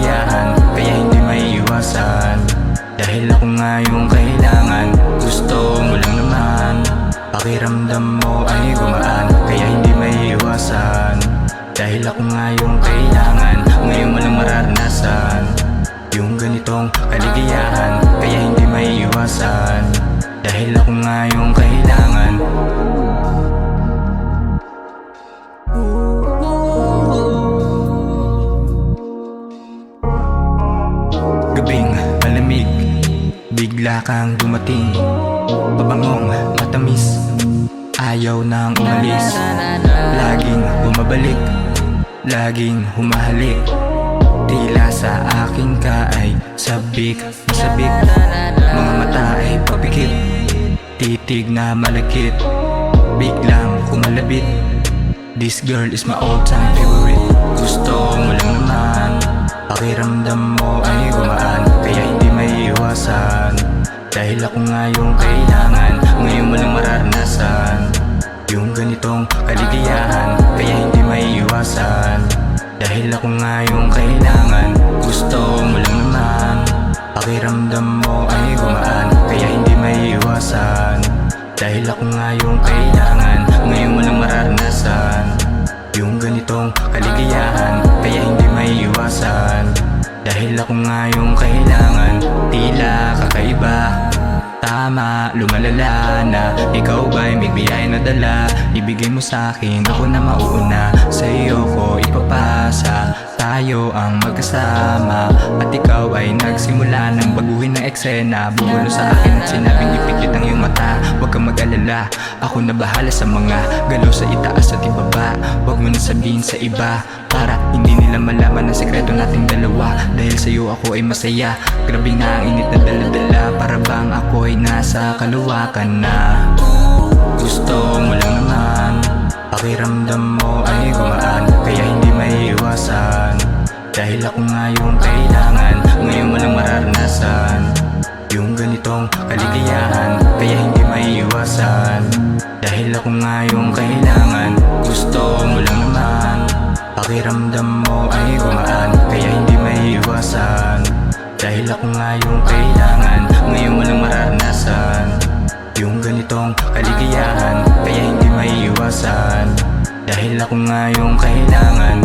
kaligayahan, kaya hindi maiiwasan. Dahil ako nga yung kailangan, gusto mo lang naman. Pakiramdam mo ay gumaan, kaya hindi maiiwasan. Dahil ako nga yung kailangan, ngayon mo lang mararanasan. Yung ganitong kaligayahan, kaya hindi maiiwasan. Dahil ako nga yung kailangan. Gabing malamig, bigla kang dumating. Pabangong matamis, ayaw nang umalis. Laging bumabalik, laging humahalik. Tila sa akin ka ay sabik, sabik. Mga mata ay papikit, titig na malakit. Biglang kumalabit, this girl is my all-time favorite. Gusto mo lang naman, pakiramdam mo ay gumaan, kaya hindi maiiwasan. Dahil ako nga yung kailangan, ngayon mo lang mararanasan. Yung ganitong kaligayahan, kaya hindi maiiwasan. Dahil ako nga yung kailangan, gusto mo lang naman. Pakiramdam mo ay gumaan, kaya hindi maiiwasan. Dahil ako nga yung kailangan, ngayon mo lang mararanasan. Yung ganitong kaligayahan, kaya hindi maiiwasan. Dahil ako nga yung kailangan, tila kakaiba. Tama, lumalala na. Ikaw ba'y may biyaya na dala? Ibigay mo sa'kin, ako na mauuna. Sa iyo ko ipapasa, tayo ang magkasama. At ikaw ay nagsimula ng baguhin ng eksena. Bumulo sa akin at sinabing ipikit ang iyong mata. Huwag kang mag-alala, ako na bahala sa mga galaw sa itaas at ibaba. Huwag mo na sabihin sa iba, para hindi nila malaman ang sekreto nating dalawa. Dahil sa'yo ako ay masaya, grabe nga ang init na daladala. Para bang ako ay nasa kaluwakan na. Gusto mo lang naman, pakiramdam mo ay gumaan, kaya hindi maiiwasan. Dahil ako nga yung kailangan, ngayon mo lang mararanasan. Yung ganitong kaligayahan, kaya hindi maiiwasan. Dahil ako nga yung kailangan, gusto mo lang naman. Pakiramdam mo ay gumaan, kaya hindi maiiwasan. Dahil ako nga yung kailangan, ngayon mo lang mararanasan. Yung ganitong kaligayahan, kaya hindi maiiwasan. Dahil ako nga yung kailangan.